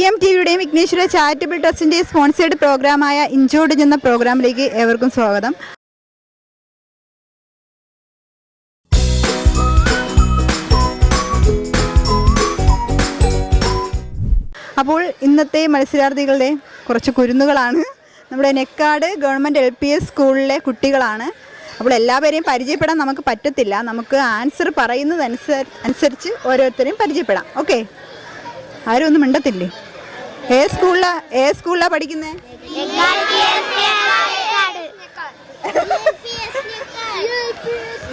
ടിവിയുടെയും Vighneshwara charitable ട്രസ്റ്റിന്റെ sponsored പ്രോഗ്രാമായ injured എന്ന പ്രോഗ്രാമിലേക്ക് ഏവർക്കും സ്വാഗതം. അപ്പോൾ ഇന്നത്തെ മത്സരാർത്ഥികളുടെ കുറച്ച് കുരുന്നുകളാണ്. നമ്മുടെ നെക്കാട് ഗവൺമെൻറ് LPS സ്കൂളിലെ കുട്ടികളാണ്. അപ്പോൾ എല്ലാവരെയും പരിചയപ്പെടാൻ നമുക്ക് പറ്റത്തില്ല. നമുക്ക് ആൻസർ പറയുന്നതനുസരിച്ച് ഓരോരുത്തരെയും പരിചയപ്പെടാം. ഓക്കെ, ആരും ഒന്നും മിണ്ടത്തില്ലേ? ഏത് സ്കൂളിലാ പഠിക്കുന്നത്?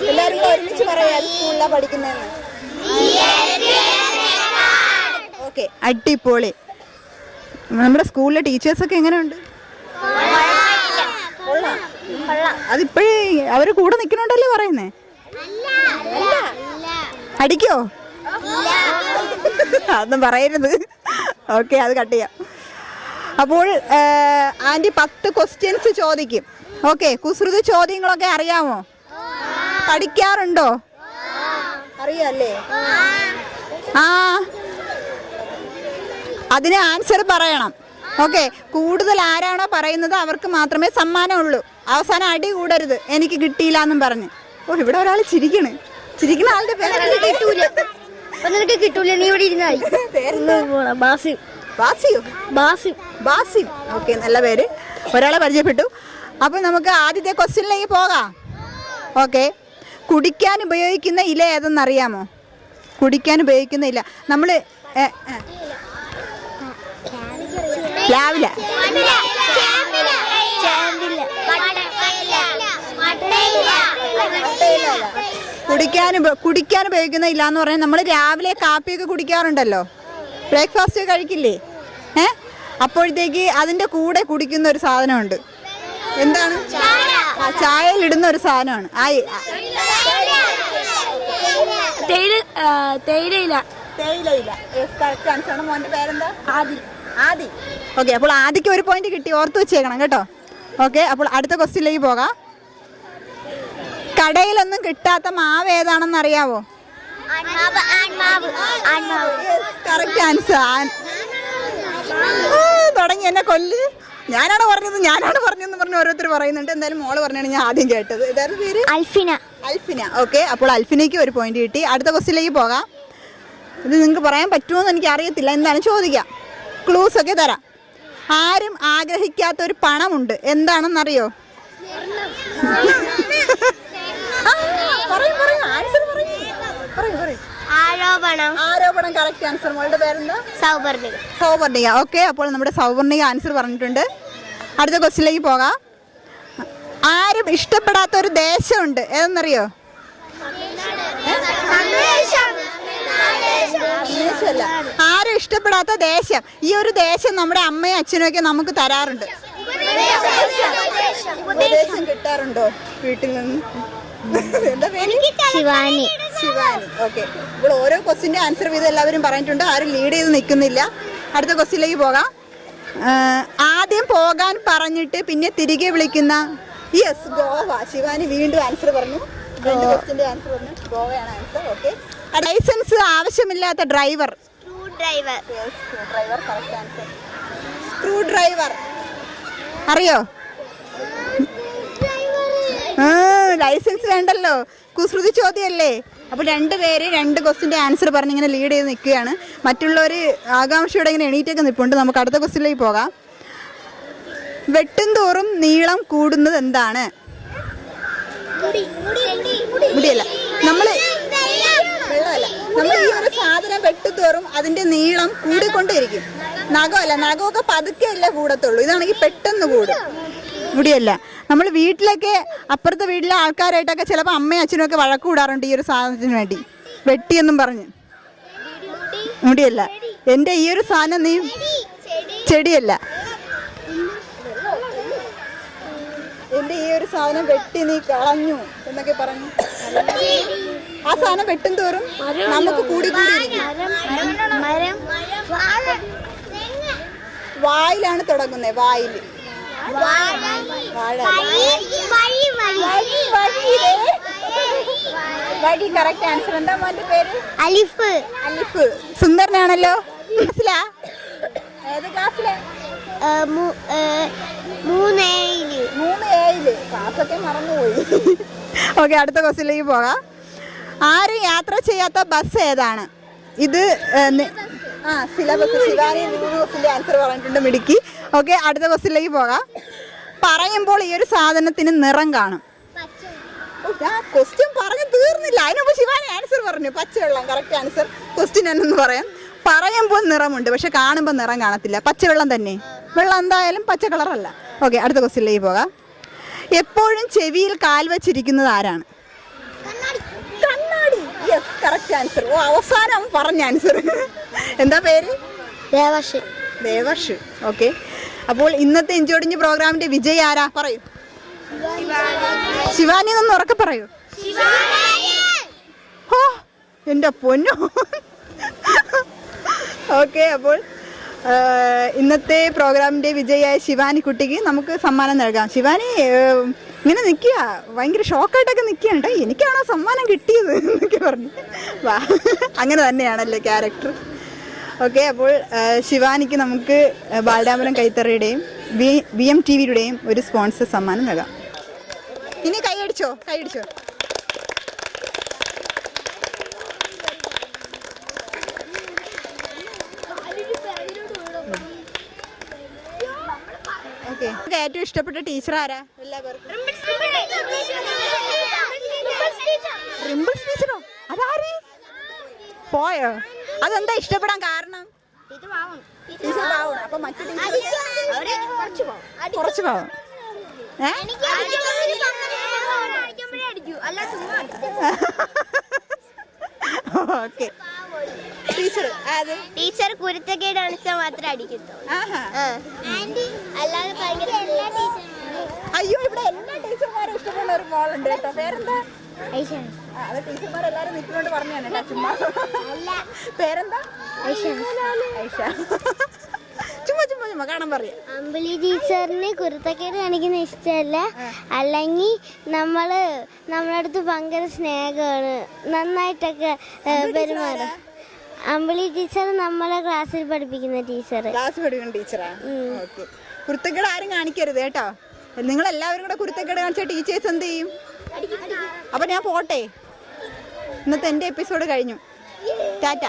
എല്ലാവരും ഒരുമിച്ച് പറയാം സ്കൂളിലാ പഠിക്കുന്നതെന്ന്. ഓക്കെ, അടിപൊളി. നമ്മുടെ സ്കൂളിലെ ടീച്ചേഴ്സൊക്കെ എങ്ങനെയുണ്ട്? അതിപ്പോഴേ അവര് കൂടെ നിൽക്കണോണ്ടല്ലേ പറയുന്നേ? അടിക്കോ? അതൊന്നും പറയരുത്. ഓക്കെ, അത് കട്ട് ചെയ്യാം. അപ്പോൾ ആൻറ്റി 10 ക്വസ്റ്റ്യൻസ് ചോദിക്കും. ഓക്കെ, കുസൃതി ചോദ്യങ്ങളൊക്കെ അറിയാമോ? പഠിക്കാറുണ്ടോ? അറിയാല്ലേ? അതിന് ആൻസർ പറയണം. ഓക്കെ, കൂടുതൽ ആരാണോ പറയുന്നത് അവർക്ക് മാത്രമേ സമ്മാനമുള്ളൂ. അവസാനം അടി കൂടരുത്, എനിക്ക് കിട്ടിയില്ല എന്നും പറഞ്ഞ്. ഓ, ഇവിടെ ഒരാൾ ചിരിക്കണ ആളുടെ കിട്ടൂല. നീ ഇവിടെ ഇരുന്നായി. ബാസിം. ഓക്കെ, നല്ല പേര്. ഒരാളെ പരിചയപ്പെട്ടു. അപ്പോൾ നമുക്ക് ആദ്യത്തെ ക്വസ്റ്റ്യനിലേക്ക് പോകാം. ഓക്കെ, കുടിക്കാൻ ഉപയോഗിക്കുന്ന ഇല ഏതെന്നറിയാമോ? കുടിക്കാൻ ഉപയോഗിക്കുന്ന ഇല നമ്മൾ പ്ലാവില. കുടിക്കാൻ ഉപയോഗിക്കുന്ന ഇല്ല എന്ന് പറഞ്ഞാൽ നമ്മൾ രാവിലെ കാപ്പിയൊക്കെ കുടിക്കാറുണ്ടല്ലോ, ബ്രേക്ക്ഫാസ്റ്റ് കഴിക്കില്ലേ? അപ്പോഴത്തേക്ക് അതിൻ്റെ കൂടെ കുടിക്കുന്ന ഒരു സാധനമുണ്ട്. എന്താണ്? ചായയിൽ ഇടുന്ന ഒരു സാധനമാണ്. തേയിലയില. മോന്റെ പേരെന്താ? ആദി. ഓക്കെ, അപ്പോൾ ആദിക്ക് ഒരു പോയിന്റ് കിട്ടി, ഓർത്ത് വെച്ചേക്കണം കേട്ടോ. ഓക്കെ, അപ്പോൾ അടുത്ത ക്വസ്റ്റ്യനിലേക്ക് പോകാം. കടയിലൊന്നും കിട്ടാത്ത മാവ് ഏതാണെന്ന് അറിയാവോ? Correct answer. തുടങ്ങി എന്നെ കൊല്ല്. ഞാനാണ് പറഞ്ഞതെന്ന് പറഞ്ഞ് ഓരോരുത്തർ പറയുന്നുണ്ട്. എന്തായാലും മോള് പറഞ്ഞാണ് ഞാൻ ആദ്യം കേട്ടത്. ഇതാരുടെ പേര്? അൽഫിന. ഓക്കെ, അപ്പോൾ അൽഫിനയ്ക്ക് ഒരു പോയിന്റ് കിട്ടി. അടുത്ത ക്വസ്റ്റ്യനിലേക്ക് പോകാം. ഇത് നിങ്ങൾക്ക് പറയാൻ പറ്റുമോന്ന് എനിക്ക് അറിയത്തില്ല, എന്താണ് ചോദിക്കാം. ക്ലൂസ് ഒക്കെ തരാം. ആരും ആഗ്രഹിക്കാത്ത ഒരു പണമുണ്ട്, എന്താണെന്നറിയോ? ആരോപണം. Correct answer. മോളുടെ പേരെന്താ? സൗവർണിക. ഓക്കെ, അപ്പോൾ നമ്മുടെ സൗവർണിക ആൻസർ പറഞ്ഞിട്ടുണ്ട്. അടുത്ത ക്വസ്റ്റ്യനിലേക്ക് പോകാം. ആരും ഇഷ്ടപ്പെടാത്ത ഒരു ദേശമുണ്ട്, ഏതെന്നറിയോ? ആരും ഇഷ്ടപ്പെടാത്ത ദേശം. ഈ ഒരു ദേശം നമ്മുടെ അമ്മയും അച്ഛനും ഒക്കെ നമുക്ക് തരാറുണ്ട്. ഉപദേശം കിട്ടാറുണ്ടോ വീട്ടിൽ നിന്ന്? എന്താ പേര്? ശിവാനി. ഓക്കെ, ഇപ്പോൾ ഓരോ ക്വസ്റ്റിന്റെ ആൻസർ ചെയ്ത് എല്ലാവരും പറഞ്ഞിട്ടുണ്ട്. ആരും ലീഡ് ചെയ്ത് നിൽക്കുന്നില്ല. അടുത്ത ക്വസ്റ്റിലേക്ക് പോകാം. ആദ്യം പോകാൻ പറഞ്ഞിട്ട് പിന്നെ തിരികെ വിളിക്കുന്ന. യെസ്, ഗോവ. ശിവാനി വീണ്ടും ആൻസർ പറഞ്ഞു. രണ്ട് ക്വസ്റ്റിന്റെ ആൻസർ പറഞ്ഞു. ഗോവയാണ് ആൻസർ. ഓക്കെ, ലൈസൻസ് ആവശ്യമില്ലാത്ത ഡ്രൈവർ. സ്ക്രൂ ഡ്രൈവർ അറിയോ? ലൈസൻസ് വേണ്ടല്ലോ, കുസൃതി ചോദ്യമല്ലേ. അപ്പോൾ 2 പേര് 2 ക്വസ്റ്റിൻ്റെ ആൻസർ പറഞ്ഞ് ഇങ്ങനെ ലീഡ് ചെയ്ത് നിൽക്കുകയാണ്. മറ്റുള്ളവർ ആകാംക്ഷയോടെ ഇങ്ങനെ എണീറ്റൊക്കെ നിൽപ്പുണ്ട്. നമുക്ക് അടുത്ത ക്വസ്റ്റിലേക്ക് പോകാം. വെട്ടും തോറും നീളം കൂടുന്നത് എന്താണ്? മുടിയല്ല. നമ്മൾ ഈ ഒരു സാധനം വെട്ടുതോറും അതിന്റെ നീളം കൂടിക്കൊണ്ടേയിരിക്കും. നഖമല്ല, നഖമൊക്കെ പതുക്കെ അല്ലേ കൂടത്തുള്ളൂ. ഇതാണെങ്കിൽ പെട്ടെന്ന് കൂടും. മുടിയല്ല. നമ്മൾ വീട്ടിലൊക്കെ അപ്പുറത്തെ വീട്ടിലെ ആൾക്കാരായിട്ടൊക്കെ ചിലപ്പോൾ അമ്മയും അച്ഛനും ഒക്കെ വഴക്ക് കൂടാറുണ്ട് ഈ ഒരു സാധനത്തിന് വേണ്ടി, വെട്ടിയെന്നും പറഞ്ഞ്. മുടിയല്ല. എൻ്റെ ഈ ഒരു സാധനം നീ ചെടിയല്ല. എൻ്റെ ഈ ഒരു സാധനം വെട്ടി നീ കളഞ്ഞു എന്നൊക്കെ പറഞ്ഞു. ആ സാധനം വെട്ടും തോറും നമുക്ക് കൂടി വായിലാണ് തുടങ്ങുന്നത്. വായിൽ. വഴി. Correct answer. എന്താ മോന്റെ പേര്? അലിഫ്. സുന്ദരനാണല്ലോ. മനസ്സിലാ? 3 ക്ലാസ്സൊക്കെ മറന്നുപോയി. ഓക്കെ, അടുത്ത ക്വസ്റ്റ്യനിലേക്ക് പോകാം. ആരും യാത്ര ചെയ്യാത്ത ബസ് ഏതാണ്? ഇത് സിലബസ്. ശിവാനി 3 ക്വസ്റ്റ്യൻ്റെ ആൻസർ പറഞ്ഞിട്ടുണ്ട്, മിടുക്കി. ഓക്കെ, അടുത്ത ക്വസ്റ്റ്യനിലേക്ക് പോകാം. പറയുമ്പോൾ ഈ ഒരു സാധനത്തിന് നിറം കാണും. ക്വസ്റ്റ്യൻ പറഞ്ഞു തീർന്നില്ല, അതിനുമ്പ് ശിവാനി ആൻസർ പറഞ്ഞു. പച്ചവെള്ളം കറക്റ്റ് ആൻസർ. ക്വസ്റ്റ്യൻ എന്നൊന്ന് പറയാം. പറയുമ്പോൾ നിറമുണ്ട്, പക്ഷെ കാണുമ്പോൾ നിറം കാണത്തില്ല. പച്ചവെള്ളം തന്നെ. വെള്ളം എന്തായാലും പച്ച കളറല്ല. ഓക്കെ, അടുത്ത ക്വസ്റ്റ്യനിലേക്ക് പോകാം. എപ്പോഴും ചെവിയിൽ കാൽ വെച്ചിരിക്കുന്നത് ആരാണ്? കണ്ണാടി. Yes, correct answer. അവസാനം പറഞ്ഞ ആൻസർ. എന്താ പേര്? ദേവർഷ്. ഓക്കെ, അപ്പോൾ ഇന്നത്തെ ഇഞ്ചോടിഞ്ച് പ്രോഗ്രാമിന്റെ വിജയ് ആരാ? പറയൂ. ശിവാനി ഒന്ന് ഉറക്കെ പറയൂ. ഓ എൻ്റെ പൊന്നോ. ഓക്കെ, അപ്പോൾ ഇന്നത്തെ പ്രോഗ്രാമിന്റെ വിജയായ ശിവാനി കുട്ടിക്ക് നമുക്ക് സമ്മാനം നൽകാം. ശിവാനി ഇങ്ങനെ നിൽക്കുക, ഭയങ്കര ഷോക്കായിട്ടൊക്കെ നിൽക്കുകയാണ് കേട്ടോ. എനിക്കാണോ സമ്മാനം കിട്ടിയത് എന്നൊക്കെ പറഞ്ഞു. വാ, അങ്ങനെ തന്നെയാണല്ലേ ക്യാരക്ടർ. ഓക്കെ, അപ്പോൾ ശിവാനിക്ക് നമുക്ക് ബാലരാമപുരം കൈത്തറിയുടെയും BMTVയുടെയും ഒരു സ്പോൺസർ സമ്മാനം നൽകാം. ഇനി കൈയടിച്ചോ. ഓക്കെ, ഏറ്റവും ഇഷ്ടപ്പെട്ട ടീച്ചർ ആരാ? എല്ലാവർക്കും റിംപിൾസ് ടീച്ചറോ? അതാര്? പോയോ? അതെന്താ ഇഷ്ടപ്പെടാൻ കാരണം? ടീച്ചർ പാവണം. അപ്പൊ മറ്റു കുറച്ച് പാവം. ഓക്കെ, ടീച്ചർ കുരുത്തക്കേട് കാണിച്ചാൽ മാത്രമേ അടിക്കത്തുള്ളൂ. അല്ലാതെ അയ്യോ, ഇവിടെ എല്ലാ ടീച്ചർമാരും ഇഷ്ടപ്പെടുന്ന ഒരു മോളുണ്ട് കേട്ടോ. പേരെന്താ? അത് ടീച്ചർമാരെല്ലാരും നിൽക്കുന്നോണ്ട് പറഞ്ഞാണ് കേട്ടോ, ചുമ്മാ. പേരെന്താ? ഐഷ. ചുമ്മാ കാണാൻ പറയാം. അമ്പിളി ടീച്ചറിന് കുരുത്തക്കേട് കാണിക്കുന്ന ഇഷ്ടമല്ല, അല്ലെങ്കിൽ നമ്മളടുത്ത് ഭയങ്കര സ്നേഹമാണ്, നന്നായിട്ടൊക്കെ പെരുമാറും. അമ്പിളി ടീച്ചർ നമ്മളെ ക്ലാസ്സിൽ പഠിപ്പിക്കുന്ന ടീച്ചറാ. ഓക്കെ, കുരുത്തക്കേട് ആരും കാണിക്കരുത് കേട്ടോ. നിങ്ങൾ എല്ലാവരും കൂടെ കുരുത്തക്കേട് കാണിച്ച ടീച്ചേഴ്സ് എന്ത് ചെയ്യും? അപ്പൊ ഞാൻ പോട്ടെ. ഇന്നത്തെ എൻ്റെ എപ്പിസോഡ് കഴിഞ്ഞു. ടാറ്റ.